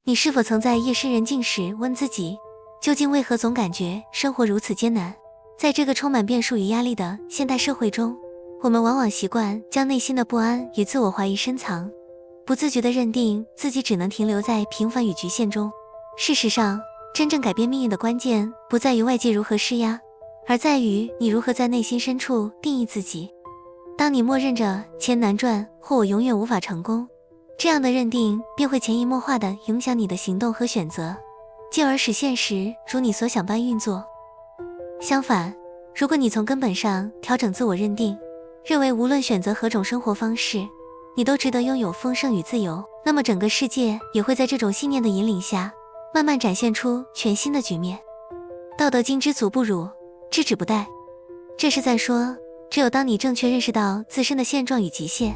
你是否曾在夜深人静时问自己，究竟为何总感觉生活如此艰难？在这个充满变数与压力的现代社会中，我们往往习惯将内心的不安与自我怀疑深藏，不自觉地认定自己只能停留在平凡与局限中。事实上，真正改变命运的关键不在于外界如何施压，而在于你如何在内心深处定义自己。当你默认着钱难赚或我永远无法成功，这样的认定便会潜移默化地影响你的行动和选择，进而使现实如你所想般运作。相反，如果你从根本上调整自我认定，认为无论选择何种生活方式，你都值得拥有丰盛与自由，那么整个世界也会在这种信念的引领下，慢慢展现出全新的局面。道德经知足不辱，知止不殆。这是在说，只有当你正确认识到自身的现状与极限，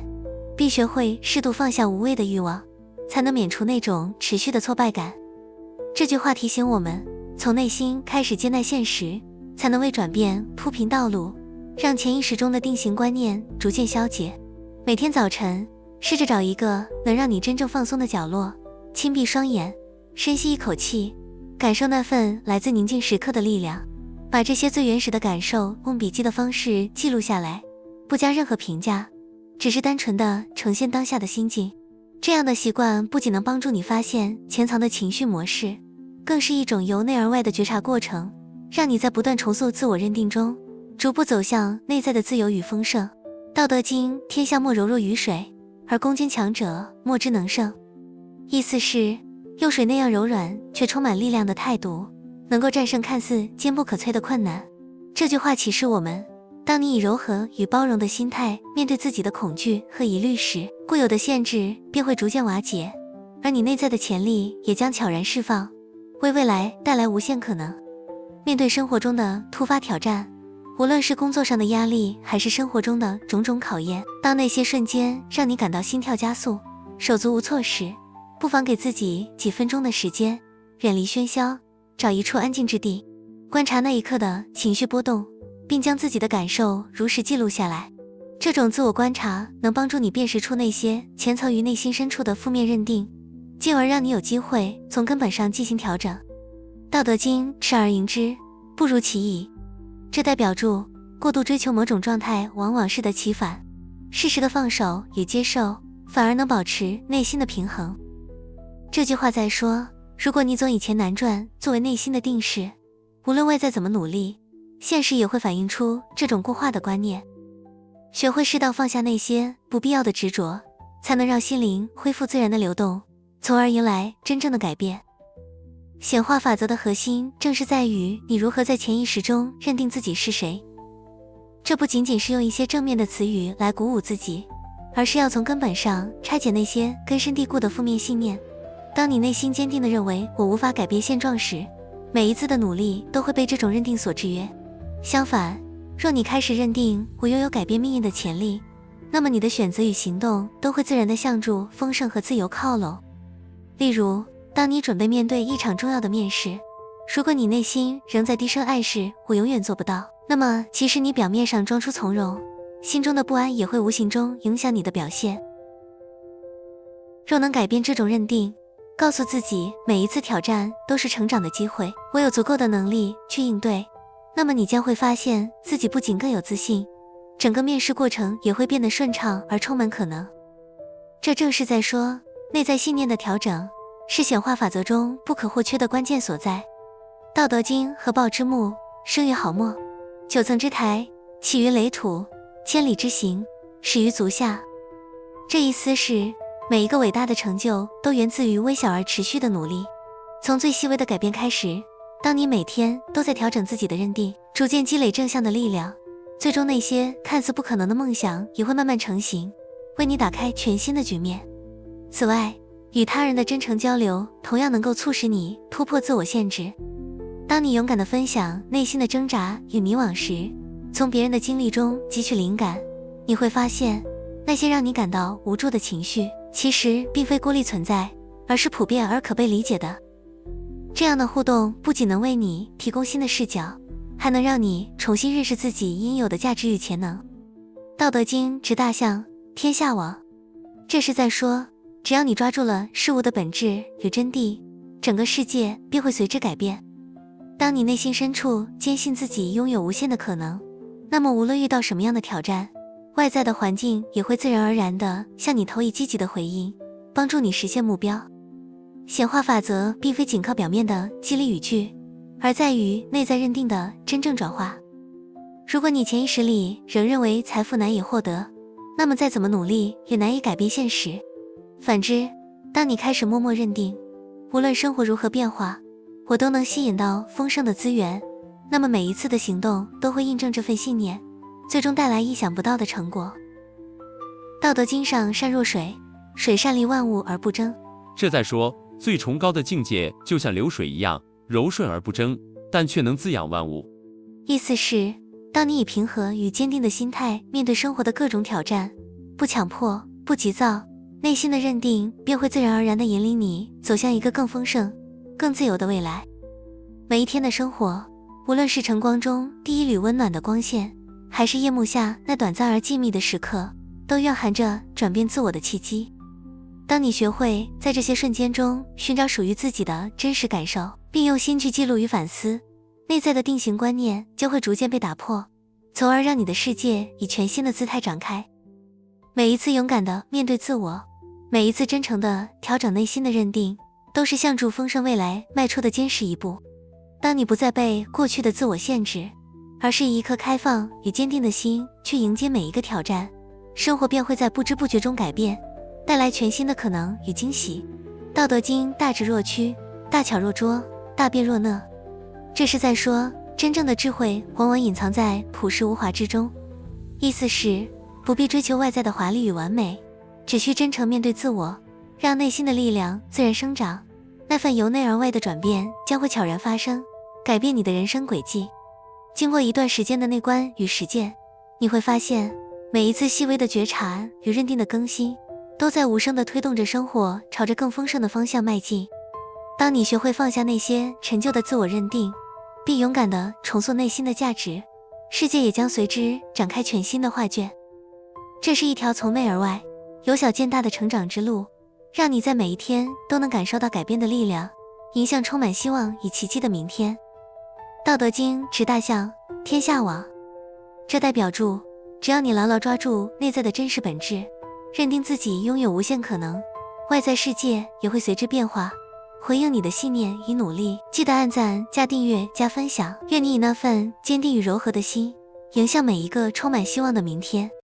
并学会适度放下无谓的欲望，才能免除那种持续的挫败感。这句话提醒我们，从内心开始接纳现实，才能为转变铺平道路，让潜意识中的定型观念逐渐消解。每天早晨，试着找一个能让你真正放松的角落，轻闭双眼，深吸一口气，感受那份来自宁静时刻的力量。把这些最原始的感受用笔记的方式记录下来，不加任何评价，只是单纯的呈现当下的心境。这样的习惯不仅能帮助你发现潜藏的情绪模式，更是一种由内而外的觉察过程，让你在不断重塑自我认定中，逐步走向内在的自由与丰盛。道德经天下莫柔弱于水，而攻坚强者莫之能胜。意思是，用水那样柔软却充满力量的态度，能够战胜看似坚不可摧的困难。这句话启示我们，当你以柔和与包容的心态面对自己的恐惧和疑虑时，固有的限制便会逐渐瓦解，而你内在的潜力也将悄然释放，为未来带来无限可能。面对生活中的突发挑战，无论是工作上的压力还是生活中的种种考验，当那些瞬间让你感到心跳加速、手足无措时，不妨给自己几分钟的时间，远离喧嚣，找一处安静之地，观察那一刻的情绪波动，并将自己的感受如实记录下来。这种自我观察能帮助你辨识出那些潜藏于内心深处的负面认定，进而让你有机会从根本上进行调整。道德经持而盈之，不如其已。这代表住过度追求某种状态往往适得其反，适时的放手与接受，反而能保持内心的平衡。这句话在说，如果你总以钱难赚作为内心的定势，无论外在怎么努力，现实也会反映出这种固化的观念。学会适当放下那些不必要的执着，才能让心灵恢复自然的流动，从而迎来真正的改变。显化法则的核心正是在于你如何在潜意识中认定自己是谁。这不仅仅是用一些正面的词语来鼓舞自己，而是要从根本上拆解那些根深蒂固的负面信念。当你内心坚定地认为我无法改变现状时，每一次的努力都会被这种认定所制约。相反，若你开始认定我拥有改变命运的潜力，那么你的选择与行动都会自然地向着丰盛和自由靠拢。例如，当你准备面对一场重要的面试，如果你内心仍在低声暗示我永远做不到，那么其实你表面上装出从容，心中的不安也会无形中影响你的表现。若能改变这种认定，告诉自己每一次挑战都是成长的机会，我有足够的能力去应对，那么你将会发现自己不仅更有自信，整个面试过程也会变得顺畅而充满可能。这正是在说，内在信念的调整是显化法则中不可或缺的关键所在。道德经合抱之木，生于毫末，9层之台，起于垒土，千里之行，始于足下。这意思是，每一个伟大的成就都源自于微小而持续的努力。从最细微的改变开始，当你每天都在调整自己的认定，逐渐积累正向的力量，最终那些看似不可能的梦想也会慢慢成型，为你打开全新的局面。此外，与他人的真诚交流同样能够促使你突破自我限制。当你勇敢地分享内心的挣扎与迷惘时，从别人的经历中汲取灵感，你会发现，那些让你感到无助的情绪，其实并非孤立存在，而是普遍而可被理解的。这样的互动不仅能为你提供新的视角，还能让你重新认识自己应有的价值与潜能。道德经执大象，天下往。这是在说，只要你抓住了事物的本质与真谛，整个世界便会随之改变。当你内心深处坚信自己拥有无限的可能，那么无论遇到什么样的挑战，外在的环境也会自然而然地向你投以积极的回应，帮助你实现目标。显化法则并非仅靠表面的激励语句，而在于内在认定的真正转化。如果你潜意识里仍认为财富难以获得，那么再怎么努力也难以改变现实。反之，当你开始默默认定，无论生活如何变化，我都能吸引到丰盛的资源，那么每一次的行动都会印证这份信念，最终带来意想不到的成果。道德经上善若水，水善利万物而不争。这在说，最崇高的境界就像流水一样，柔顺而不争，但却能滋养万物。意思是，当你以平和与坚定的心态面对生活的各种挑战，不强迫，不急躁，内心的认定便会自然而然地引领你走向一个更丰盛、更自由的未来。每一天的生活，无论是晨光中第一缕温暖的光线，还是夜幕下那短暂而静谧的时刻，都蕴含着转变自我的契机。当你学会在这些瞬间中寻找属于自己的真实感受，并用心去记录与反思，内在的定型观念就会逐渐被打破，从而让你的世界以全新的姿态展开。每一次勇敢地面对自我，每一次真诚地调整内心的认定，都是向助丰盛未来迈出的坚实一步。当你不再被过去的自我限制，而是以一颗开放与坚定的心去迎接每一个挑战，生活便会在不知不觉中改变，带来全新的可能与惊喜。道德经大直若屈，大巧若拙，大辩若讷。这是在说，真正的智慧往往隐藏在朴实无华之中。意思是，不必追求外在的华丽与完美，只需真诚面对自我，让内心的力量自然生长，那份由内而外的转变将会悄然发生，改变你的人生轨迹。经过一段时间的内观与实践，你会发现，每一次细微的觉察与认定的更新，都在无声地推动着生活朝着更丰盛的方向迈进。当你学会放下那些陈旧的自我认定，并勇敢地重塑内心的价值，世界也将随之展开全新的画卷。这是一条从内而外，由小见大的成长之路，让你在每一天都能感受到改变的力量，迎向充满希望与奇迹的明天。道德经指大象，天下往。这代表住，只要你牢牢抓住内在的真实本质，认定自己拥有无限可能，外在世界也会随之变化，回应你的信念与努力。记得按赞、加订阅、加分享，愿你以那份坚定与柔和的心，迎向每一个充满希望的明天。